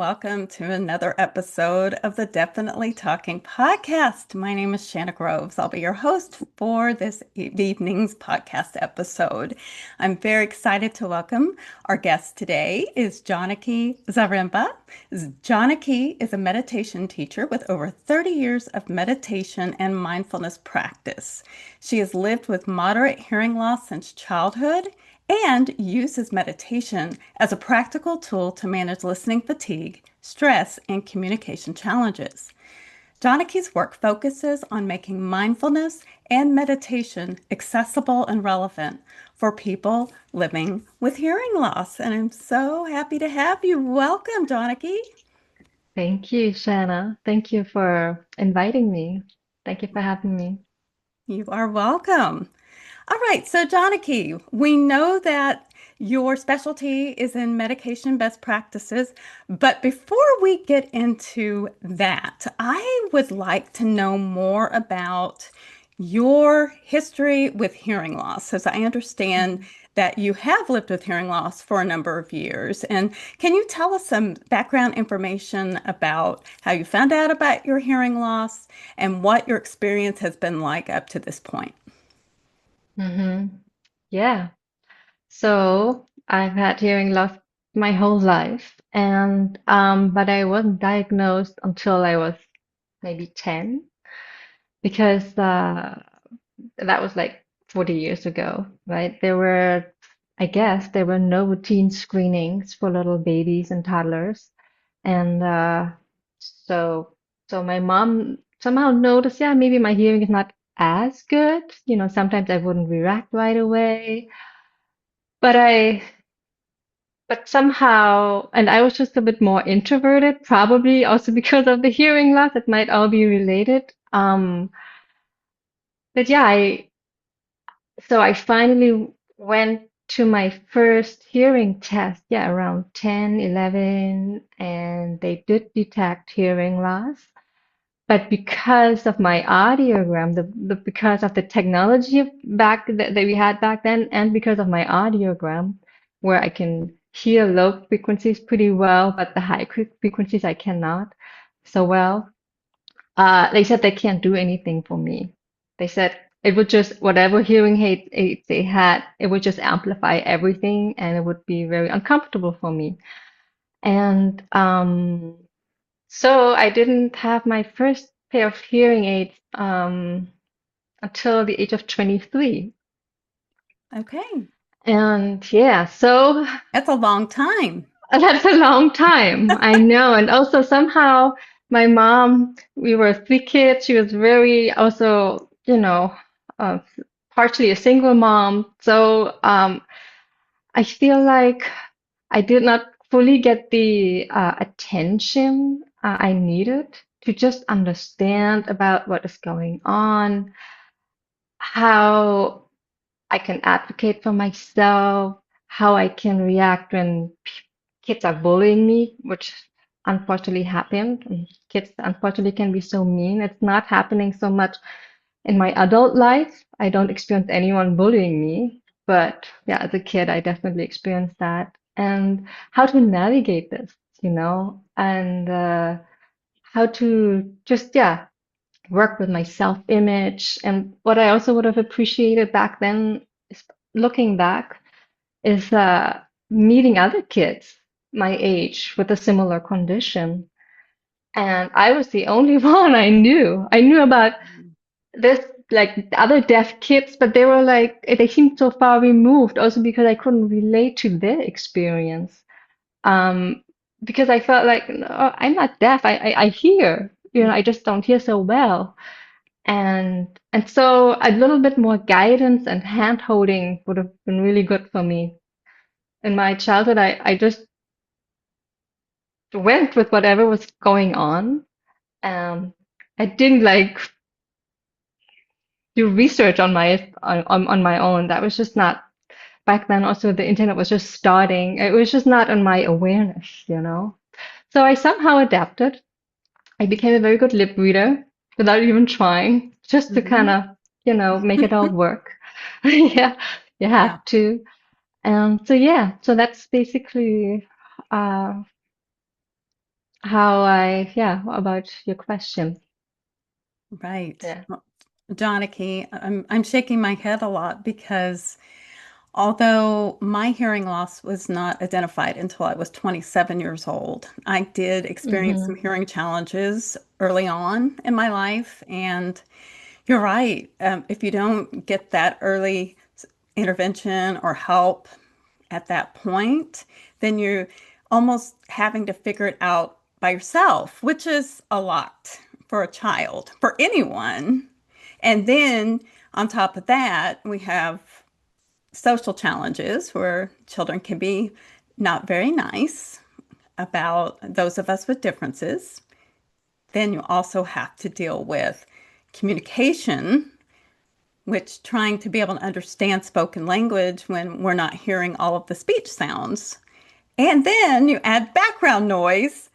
welcome to another episode of the Definitely Talking podcast. My name is Shanna Groves. I'll be your host for this evening's podcast episode. I'm very excited to welcome our guest today is Janaki Zaremba. Janaki is a meditation teacher with over 30 years of meditation and mindfulness practice. She has lived with moderate hearing loss since childhood and uses meditation as a practical tool to manage listening fatigue, stress, and communication challenges. Janaki's work focuses on making mindfulness and meditation accessible and relevant for people living with hearing loss. And I'm so happy to have you. Welcome, Janaki. Thank you, Shanna. Thank you for inviting me. Thank you for having me. You are welcome. All right, so Janaki, we know that your specialty is in medication best practices, but before we get into that, I would like to know more about your history with hearing loss, as I understand Mhm. that you have lived with hearing loss for a number of years. And can you tell us some background information about how you found out about your hearing loss and what your experience has been like up to this point? Yeah. So I've had hearing loss my whole life, and but I wasn't diagnosed until I was maybe 10 because that was like 40 years ago, right? I guess, there were no routine screenings for little babies and toddlers. And so, so my mom somehow noticed, yeah, maybe my hearing is not as good. Sometimes I wouldn't react right away, but but somehow, and I was just a bit more introverted, probably also because of the hearing loss. It might all be related. But yeah, so I finally went to my first hearing test, yeah, around 10, 11, and they did detect hearing loss. But because of my audiogram, because of the technology that we had back then, and because of my audiogram, where I can hear low frequencies pretty well, but the high frequencies I cannot so well, they said they can't do anything for me. They said it would just, whatever hearing aids they had, it would just amplify everything and it would be very uncomfortable for me. And so I didn't have my first pair of hearing aids until the age of 23. Okay. And yeah, so That's a long time. that's a long time, I know. And also somehow my mom, we were three kids. She was very also, uh, partially a single mom. So I feel like I did not fully get the attention I needed to just understand about what is going on, how I can advocate for myself, how I can react when kids are bullying me, which unfortunately happened. And kids unfortunately can be so mean. It's not happening so much in my adult life. I don't experience anyone bullying me, but yeah, as a kid, I definitely experienced that. And how to navigate this, and how to just, yeah, work with my self-image. And what I also would have appreciated back then, is looking back, is meeting other kids my age with a similar condition. And I was the only one I knew. I knew about this, like the other deaf kids, but they were like, they seemed so far removed, also because I couldn't relate to their experience. Um, because I felt like, no, I'm not deaf. I hear, I just don't hear so well. And so a little bit more guidance and hand holding would have been really good for me. In my childhood, I just went with whatever was going on. Um, I didn't like do research on my own. That was just not back then. Also, the internet was just starting. It was just not on my awareness. So I somehow adapted. I became a very good lip reader without even trying, just to kind Hmm. of, make it all work. Yeah, you Yeah. have to. So yeah, so that's basically uh, yeah, about your question. Right. Yeah. Well, Janaki, I'm shaking my head a lot because although my hearing loss was not identified until I was 27 years old, I did experience some Mm-hmm. hearing challenges early on in my life. And you're right. If you don't get that early intervention or help at that point, then you're almost having to figure it out by yourself, which is a lot for a child, for anyone. And then on top of that, we have social challenges where children can be not very nice about those of us with differences. Then you also have to deal with communication, which trying to be able to understand spoken language when we're not hearing all of the speech sounds. And then you add background noise,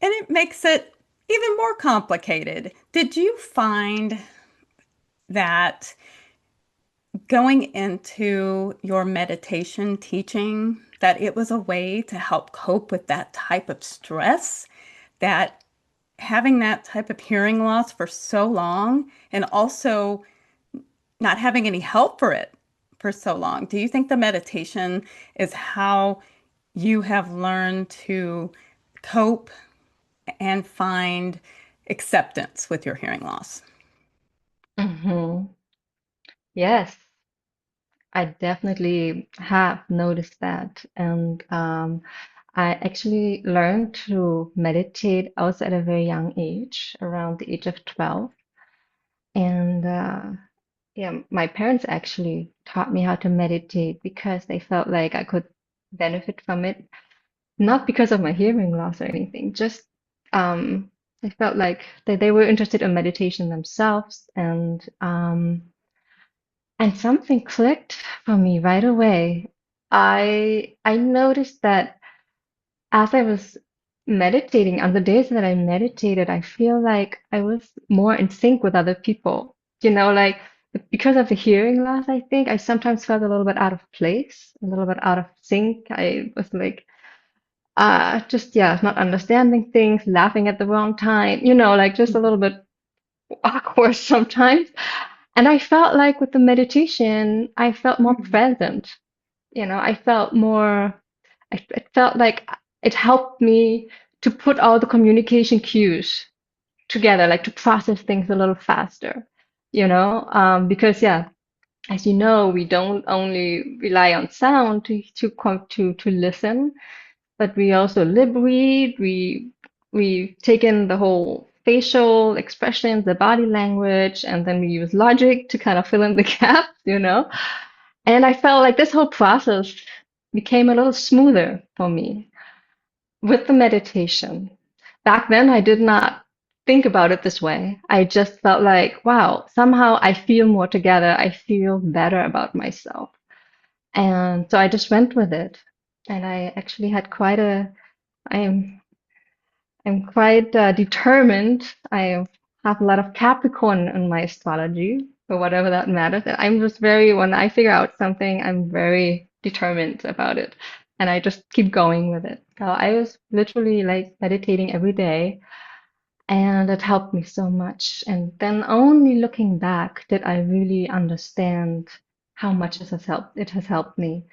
and it makes it even more complicated. Did you find that going into your meditation teaching, that it was a way to help cope with that type of stress, that having that type of hearing loss for so long and also not having any help for it for so long? Do you think the meditation is how you have learned to cope and find acceptance with your hearing loss? Mm-hmm. Yes, I definitely have noticed that. And I actually learned to meditate also at a very young age, around the age of 12. And yeah, my parents actually taught me how to meditate because they felt like I could benefit from it, not because of my hearing loss or anything, just they felt like they were interested in meditation themselves, and something clicked for me right away. I noticed that as I was meditating, on the days that I meditated, I feel like I was more in sync with other people. Like because of the hearing loss, I think I sometimes felt a little bit out of place, a little bit out of sync. I was like, just, yeah, not understanding things, laughing at the wrong time, like just a little bit awkward sometimes. And I felt like with the meditation, I felt more Mhm. present. I felt more, it felt like it helped me to put all the communication cues together, like to process things a little faster, because yeah, as you know, we don't only rely on sound to listen, but we also lip read. We take in the whole facial expressions, the body language, and then we use logic to kind of fill in the gaps. And I felt like this whole process became a little smoother for me with the meditation. Back then, I did not think about it this way. I just felt like, wow, somehow I feel more together. I feel better about myself. And so I just went with it. And I actually had I am I'm quite determined. I have a lot of Capricorn in my astrology, or whatever that matters. And I'm just when I figure out something, I'm very determined about it. And I just keep going with it. So I was literally like meditating every day, and it helped me so much. And then only looking back did I really understand how much it has helped me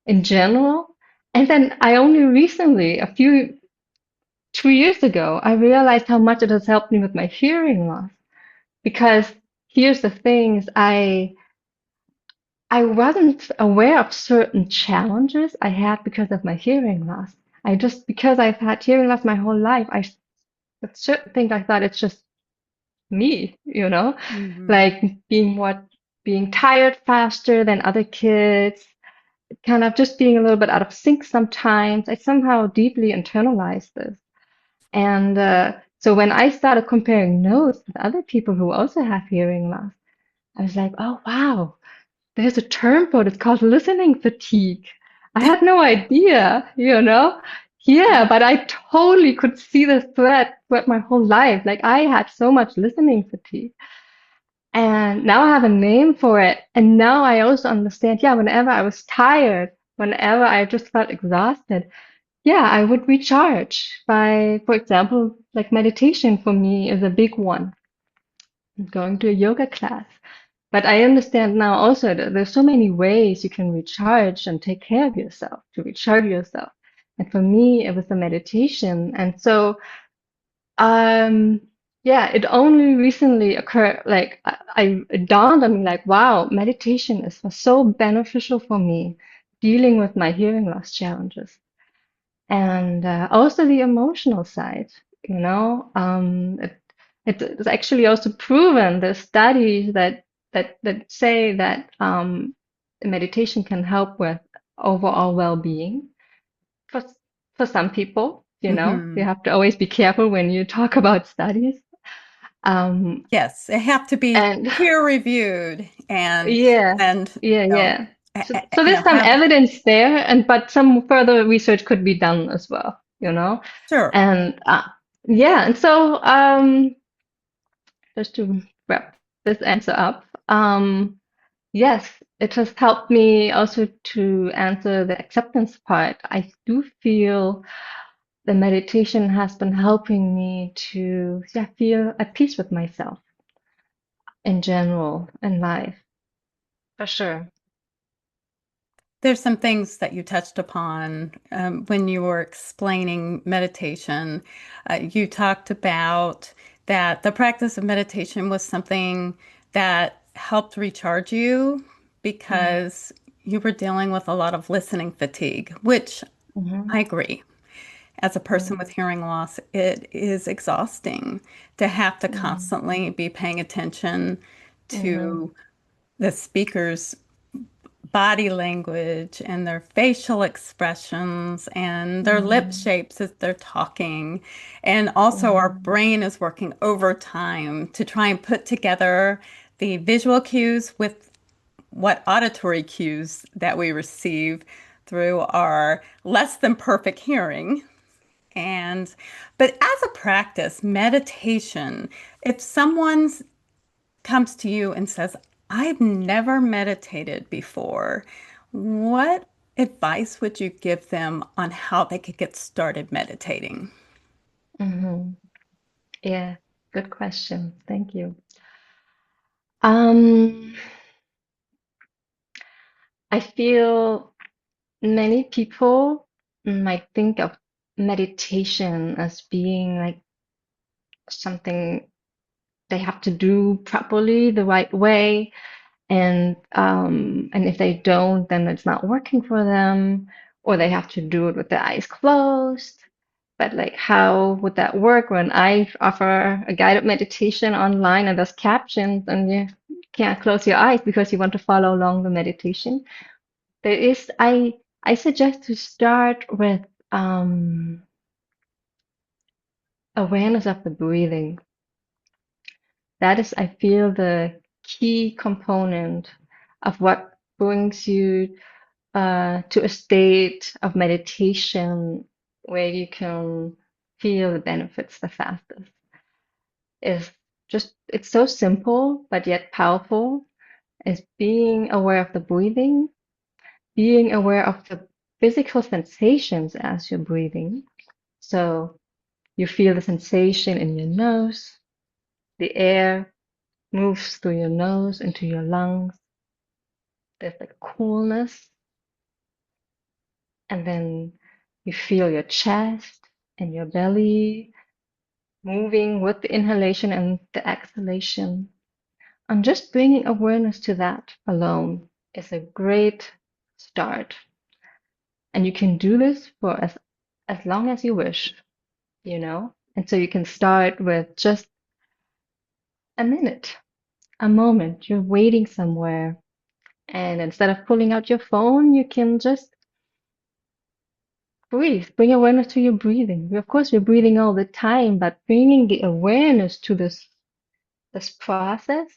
in general. And then I only recently, 2 years ago, I realized how much it has helped me with my hearing loss. Because here's the things I wasn't aware of certain challenges I had because of my hearing loss. Because I've had hearing loss my whole life, with certain things I thought it's just me, Mhm. like being tired faster than other kids, kind of just being a little bit out of sync sometimes. I somehow deeply internalized this. And so when I started comparing notes with other people who also have hearing loss, I was like, oh, wow, there's a term for it. It's called listening fatigue. I had no idea. Yeah, but I totally could see the thread throughout my whole life. Like I had so much listening fatigue. And now I have a name for it. And now I also understand, yeah, whenever I was tired, whenever I just felt exhausted, yeah, I would recharge by, for example, like meditation for me is a big one. Going to a yoga class. But I understand now also that there's so many ways you can recharge and take care of yourself, to recharge yourself. And for me, it was the meditation. And so, um, yeah, it only recently occurred, like it dawned on me, like, wow, meditation is so beneficial for me dealing with my hearing loss challenges. And also the emotional side, you know, it's actually also proven. There's studies that say that meditation can help with overall well-being for for some people. You know, you Hmm. have to always be careful when you talk about studies. Um, Yes, they have to be and peer reviewed and yeah, and yeah, you know, yeah. So there's some have evidence there, and but some further research could be done as well, you know. sure. And yeah, and so just to wrap this answer up, yes, it has helped me also to answer the acceptance part. I do feel the meditation has been helping me to, yeah, feel at peace with myself in general in life, for sure. There's some things that you touched upon when you were explaining meditation. You talked about that the practice of meditation was something that helped recharge you Mm-hmm. because you were dealing with a lot of listening fatigue, which Mm-hmm. I agree. As a person with hearing loss, it is exhausting to have to Mm-hmm. constantly be paying attention Mm-hmm. to the speaker's body language and their facial expressions and their lip Mm-hmm. shapes as they're talking. And also, our Mm-hmm. brain is working overtime to try and put together the visual cues with what auditory cues that we receive through our less than perfect hearing. And, but as a practice, meditation, if someone comes to you and says, I've never meditated before, what advice would you give them on how they could get started meditating? Mm-hmm. Yeah, good question. Thank you. Um, I feel many people might think of meditation as being like something they have to do properly, the right way, and if they don't, then it's not working for them, or they have to do it with their eyes closed. But like, how would that work when I offer a guided meditation online and there's captions and you can't close your eyes because you want to follow along the meditation? There is, I suggest to start with um, awareness of the breathing. That is, I feel, the key component of what brings you to a state of meditation where you can feel the benefits the fastest. Is just, it's so simple but yet powerful. Is being aware of the breathing, being aware of the physical sensations as you're breathing. So you feel the sensation in your nose, the air moves through your nose into your lungs. There's like coolness, and then you feel your chest and your belly moving with the inhalation and the exhalation. And just bringing awareness to that alone is a great start. And you can do this for as long as you wish, you know? And so you can start with just a minute, a moment. You're waiting somewhere. And instead of pulling out your phone, you can just breathe. Bring awareness to your breathing. Of course, we're breathing all the time, but bringing the awareness to this process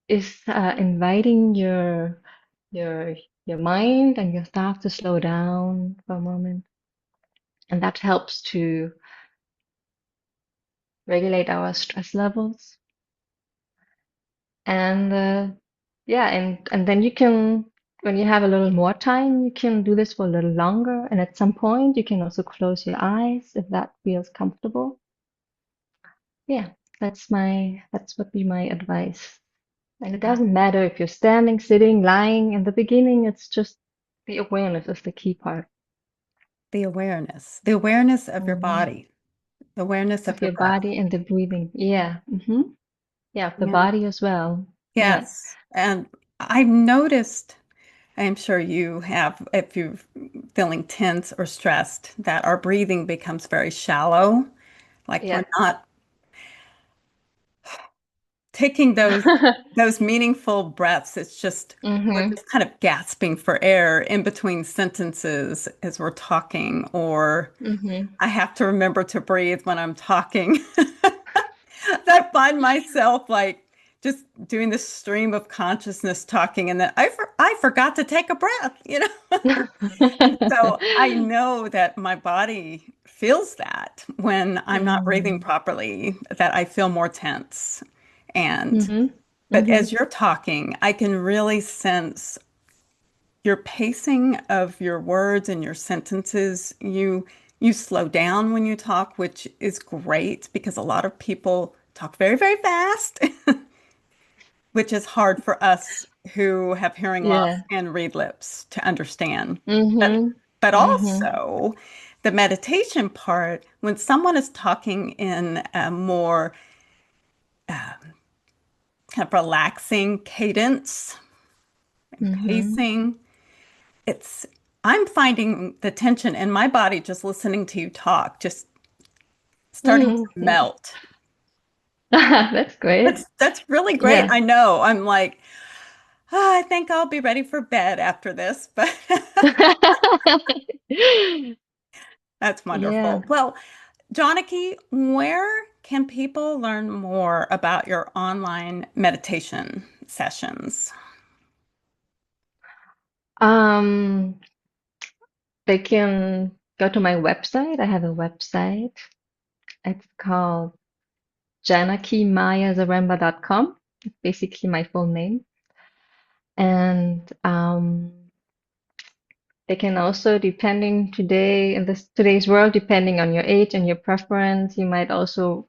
is inviting your your mind and your thoughts to slow down for a moment, and that helps to regulate our stress levels. And yeah, and then you can. when you have a little more time, you can do this for a little longer. And at some point, you can also close your eyes if that feels comfortable. Yeah, that's would be my advice. And it Yeah. doesn't matter if you're standing, sitting, lying. In the beginning, it's just the awareness is the key part The awareness of your hmm body, the awareness of of your your breath. body and the breathing. Yeah. Yeah, of the Yeah. body as well. Yeah. Yes. And I've noticed, I'm sure you have, if you're feeling tense or stressed, that our breathing becomes very shallow. Like we're Yeah. not taking those meaningful breaths. It's just we're hmm just kind of gasping for air in between sentences as we're talking, or hmm I have to remember to breathe when I'm talking. I find myself like just doing this stream of consciousness talking, and then I forgot to take a breath. And so I know that my body feels that when I'm not breathing Mm. properly, that I feel more tense. And hmm but as hmm you're talking, I can really sense your pacing of your words and your sentences. You slow down when you talk, which is great because a lot of people talk very, very fast, which is hard for us who have hearing loss Yeah. and read lips to understand. But hmm but hmm also the meditation part, when someone is talking in a more kind of relaxing cadence and hmm pacing, it's I'm finding the tension in my body just listening to you talk, just starting to Yeah. melt. That's great. That's really great. Yeah. I know. I'm like, "Oh, I think I'll be ready for bed after this, but that's Yeah. wonderful. Well, Janaki, where can people learn more about your online meditation sessions? Um, they can go to my website. I have a website. It's called JanakiMayaZaremba.com. It's basically my full name. And they can also, depending today in this today's world, depending on your age and your preference, you might also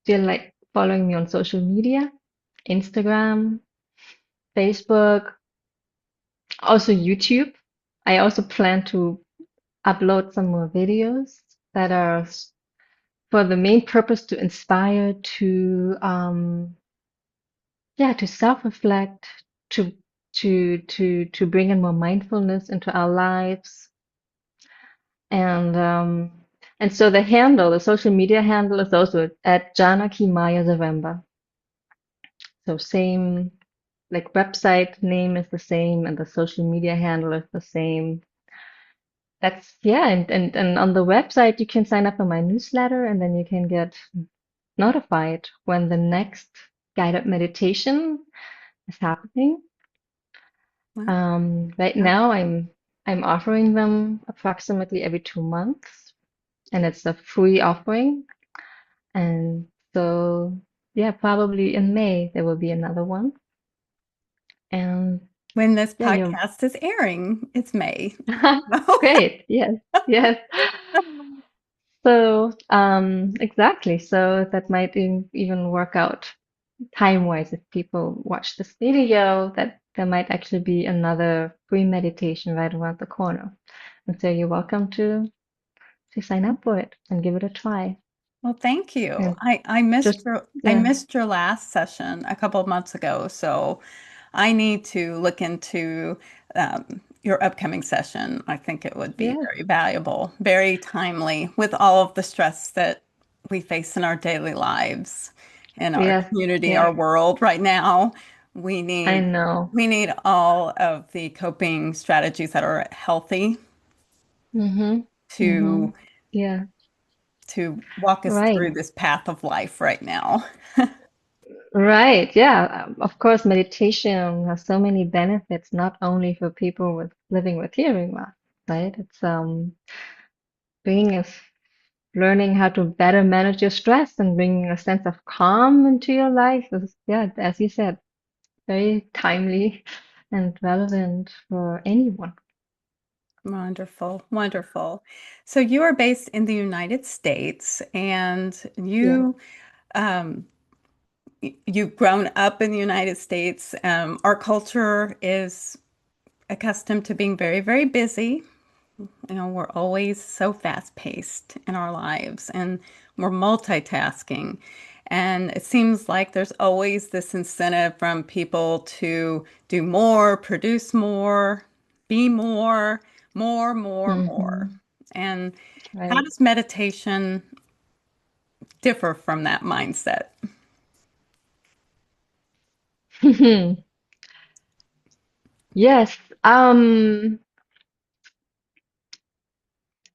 feel like following me on social media, Instagram, Facebook, also YouTube. I also plan to upload some more videos that are for the main purpose to inspire, to self-reflect, to to bring in more mindfulness into our lives, and um, and so the social media handle is also at Janaki Maya Zaremba. So same, like website name is the same, and the social media handle is the same. That's yeah, and on the website you can sign up for my newsletter, and then you can get notified when the next guided meditation is happening. Well, Right now I'm offering them approximately every 2 months, and it's a free offering. And so yeah, probably in May there will be another one. And when this yeah, you're podcast is airing, it's May. Oh, great. Yes, yes. So exactly. So that might even work out time-wise, if people watch this video, that there might actually be another free meditation right around the corner. And so you're welcome to sign up for it and give it a try. well, thank you. And I just I yeah, missed your last session a couple of months ago, so I need to look into your upcoming session. I think it would be yes, very valuable, very timely with all of the stress that we face in our daily lives, in our yes, community, yes. our world right now. We I need know. we need all of the coping strategies that are healthy Mm-hmm. Mm-hmm. to Yeah. walk us Right. through this path of life right now. Right. Yeah. Of course, meditation has so many benefits, not only for people with living with hearing loss, right? It's bringing us learning how to better manage your stress and bringing a sense of calm into your life is, yeah, as you said, very timely and relevant for anyone. Wonderful, wonderful. So you are based in the United States, and Yeah. um, you've grown up in the United States. Our culture is accustomed to being very, very busy. We're always so fast-paced in our lives, and we're multitasking. And it seems like there's always this incentive from people to do more, produce more, be more, more, more. Hmm. And how Right. does meditation differ from that mindset? Yes.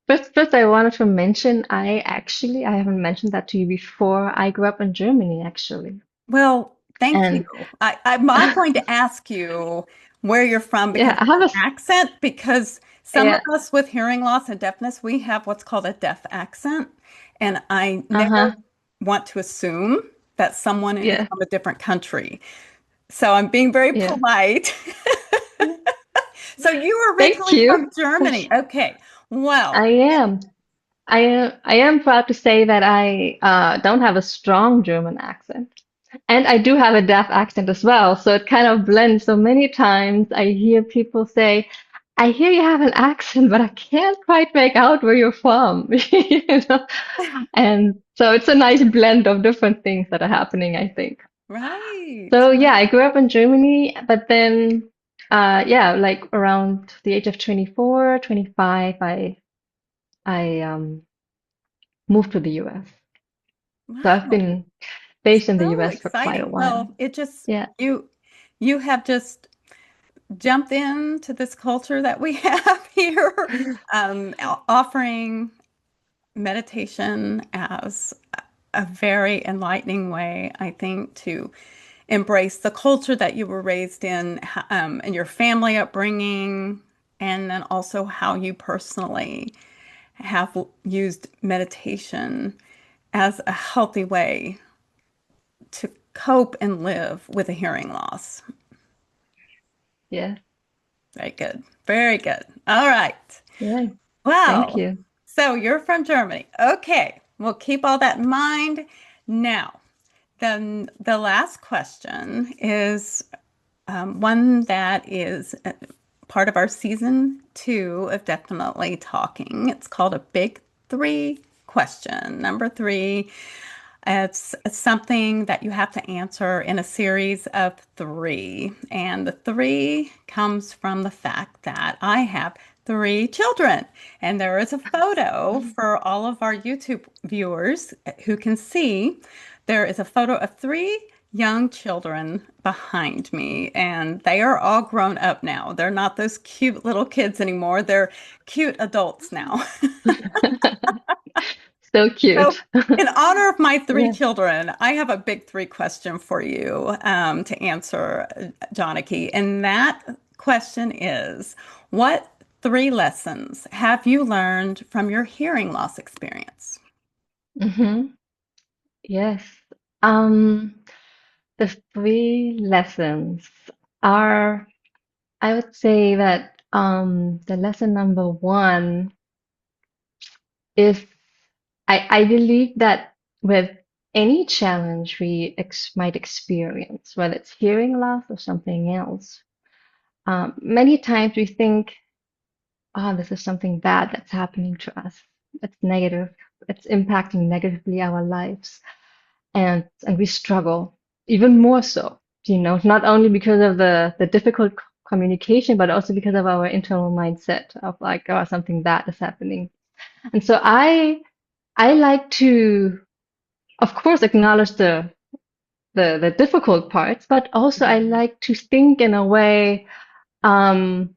First, I wanted to mention I haven't mentioned that to you before. I grew up in Germany, actually. Well, thank you. And I'm not going to ask you where you're from because yeah, I of have the a accent, because some of yeah, us with hearing loss and deafness, we have what's called a deaf accent. And I never uh-huh. want to assume that someone is Yeah. from a different country. So I'm being very Yeah. polite. So you are Thank originally you. from Germany. Okay. Well, I am. I am proud to say that I don't have a strong German accent. And I do have a deaf accent as well, so it kind of blends. So many times I hear people say, I hear you have an accent, but I can't quite make out where you're from. You know? And so it's a nice blend of different things that are happening, I think. right. So yeah, I grew up in Germany, but then yeah, like around the age of 24, 25, I moved to the US. So I've Wow. been based in the So US for quite a exciting. while. Well, it just Yeah. you have just jump into this culture that we have here, offering meditation as a very enlightening way, I think, to embrace the culture that you were raised in, and your family upbringing, and then also how you personally have used meditation as a healthy way to cope and live with a hearing loss. Yeah. Very good. Very good. All right. Yeah. Thank Wow. you. So you're from Germany. Okay. We'll keep all that in mind. Now, then the last question is one that is part of our season 2 of Definitely Talking. It's called a Big Three question. Number three, it's something that you have to answer in a series of three. And the three comes from the fact that I have three children. And there is a photo for all of our YouTube viewers who can see. There is a photo of three young children behind me, and they are all grown up now. They're not those cute little kids anymore. They're cute adults now. So So, cute. in honor of my three Yeah. children, I have a big three question for you to answer, Janaki. And that question is, what three lessons have you learned from your hearing loss experience? Hmm. Yes. Um, the three lessons are, I would say that the lesson number one is I believe that with any challenge we might experience, whether it's hearing loss or something else, many times we think, oh, this is something bad that's happening to us. It's negative. It's impacting negatively our lives. And we struggle even more so, not only because of the difficult communication, but also because of our internal mindset of like, oh, something bad is happening. And so I like to, of course, acknowledge the difficult parts, but also I Mhm. like to think in a way, um,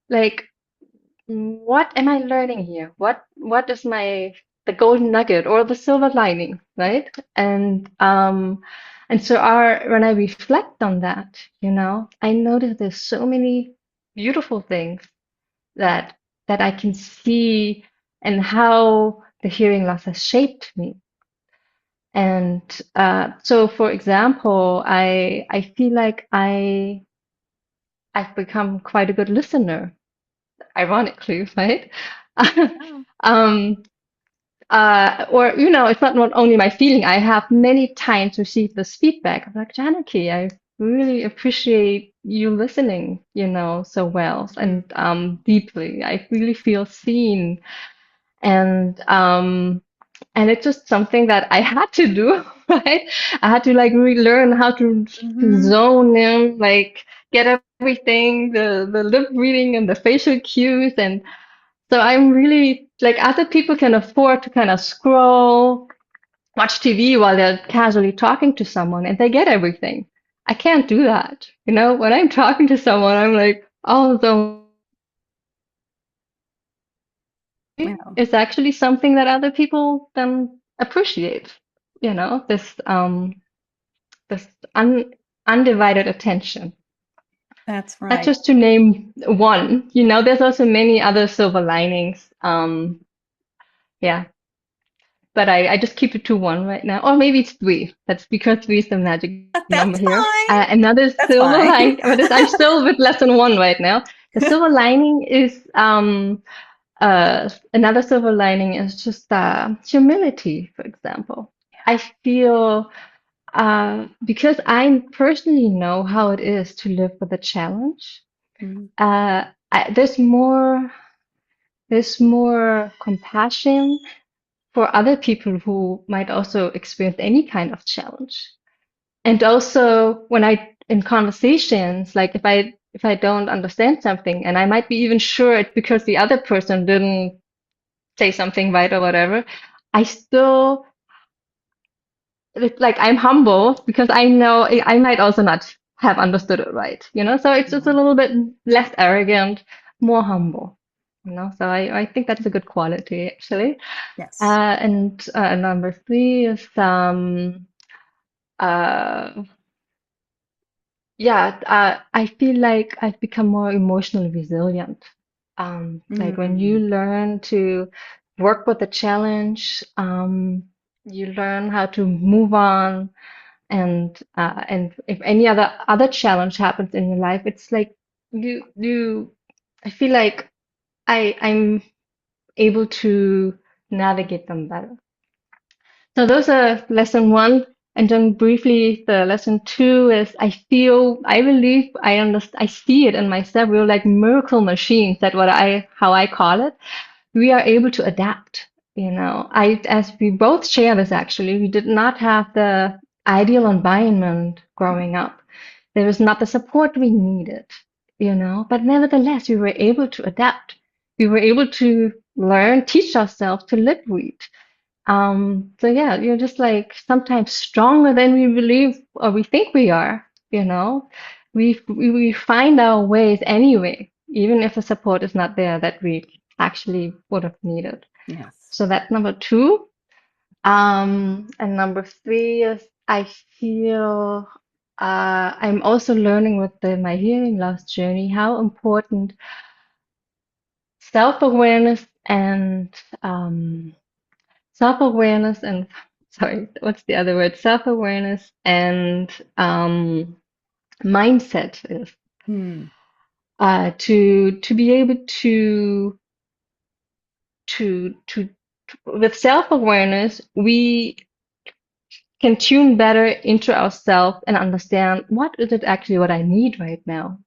like, what am I learning here? What is the golden nugget or the silver lining, right? And so when I reflect on that, I notice there's so many beautiful things that that I can see and how the hearing loss has shaped me. And so, for example, I feel like I've become quite a good listener, ironically, right? Oh. Um, or it's not only my feeling. I have many times received this feedback. I'm like, Janaki, I really appreciate you listening, so well Mm. and deeply. I really feel seen, and it's just something that I had to do, right? I had to like relearn how to Hmm. zone in, like get everything, the lip reading and the facial cues, and so I'm really like other people can afford to kind of scroll, watch TV while they're casually talking to someone and they get everything. I can't do that. When I'm talking to someone, I'm like, oh, so Yeah, it's actually something that other people then appreciate. This undivided attention. that's That's right. just to name one. There's also many other silver linings. Yeah, but I just keep it to one right now, or maybe it's three. That's because three is the magic number That's here. fine. Another That's silver fine. lining, but I'm still with lesson one right now. The silver lining is another silver lining is just humility, for example. I feel because I personally know how it is to live with a challenge. Mm, Uh, there's more compassion for other people who might also experience any kind of challenge. And also when in conversations, like if I don't understand something and I might be even sure it's because the other person didn't say something right or whatever, I still it's like I'm humble because I know I might also not have understood it right, So it's just a yeah. little bit less arrogant, more humble. So I think that's a good quality actually. Yes. And number three is uh yeah, I feel like I've become more emotionally resilient. Like when you Mm, learn to work with a challenge, you learn how to move on, and if any other challenge happens in your life, it's like you I feel like I'm able to navigate them better. So those are lesson one. And then briefly, the lesson two is I believe, I see it in myself. We're like miracle machines. How I call it. We are able to adapt. As we both share this actually, we did not have the ideal environment growing up. There was not the support we needed. But nevertheless, we were able to adapt. We were able to teach ourselves to lip read. So yeah, you're just like sometimes stronger than we believe or we think we are, you know. We find our ways anyway, even if the support is not there that we actually would have needed. yes. So that's number two. And number three is I feel I'm also learning with my hearing loss journey how important self-awareness and um, self-awareness and sorry, what's the other word? Self-awareness and mindset is Mm, to be able to with self-awareness we can tune better into ourselves and understand what is it actually what I need right now.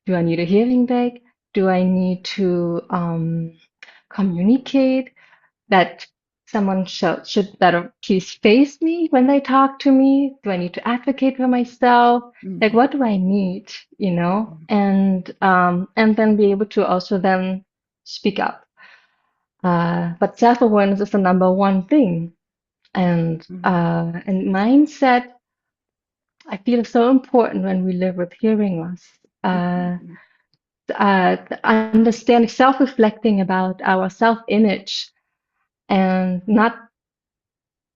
Do I need a hearing aid? Do I need to communicate? That someone should better please face me when they talk to me? Do I need to advocate for myself? Like, mhm, what do I need? And then be able to also then speak up. But self-awareness is the number one thing, mhm, and mindset. I feel so important when we live with hearing loss. mhm, Understanding, self-reflecting about our self-image, and not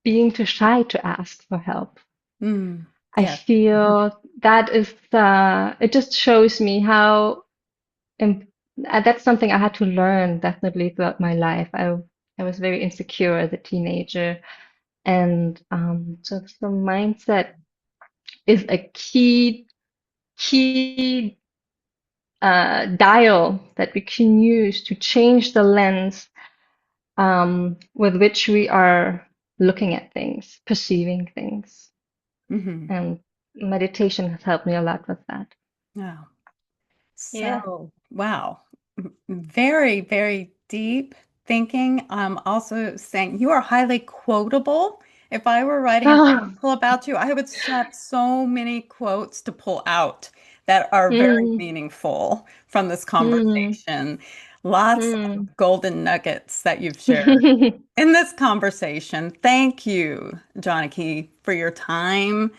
being too shy to ask for help. mm, I yes. Mhm. feel that is, it just shows me how, im that's something I had to learn definitely throughout my life. I was very insecure as a teenager. And so the mindset is a key dial that we can use to change the lens with which we are looking at things, perceiving things. Hmm. And meditation has helped me a lot with that. Yeah. Yeah. So, wow. Very, very deep thinking. I'm also saying you are highly quotable. If I were writing an Oh, article about you, I would have so many quotes to pull out that are very mm, meaningful from this mm, conversation. Lots mm. of golden nuggets that you've shared in this conversation. Thank you, Janaki, for your time.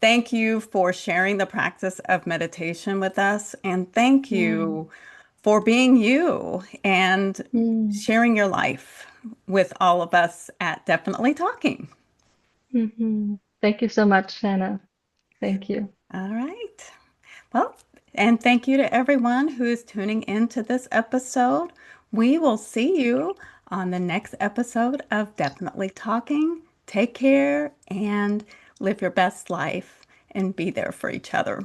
Thank you for sharing the practice of meditation with us. And thank Mm, you for being you and mm, sharing your life with all of us at Definitely Talking. Thank you so much, Shanna. Thank you. All right. Well, and thank you to everyone who is tuning into this episode. We will see you on the next episode of Definitely Talking. Take care and live your best life and be there for each other.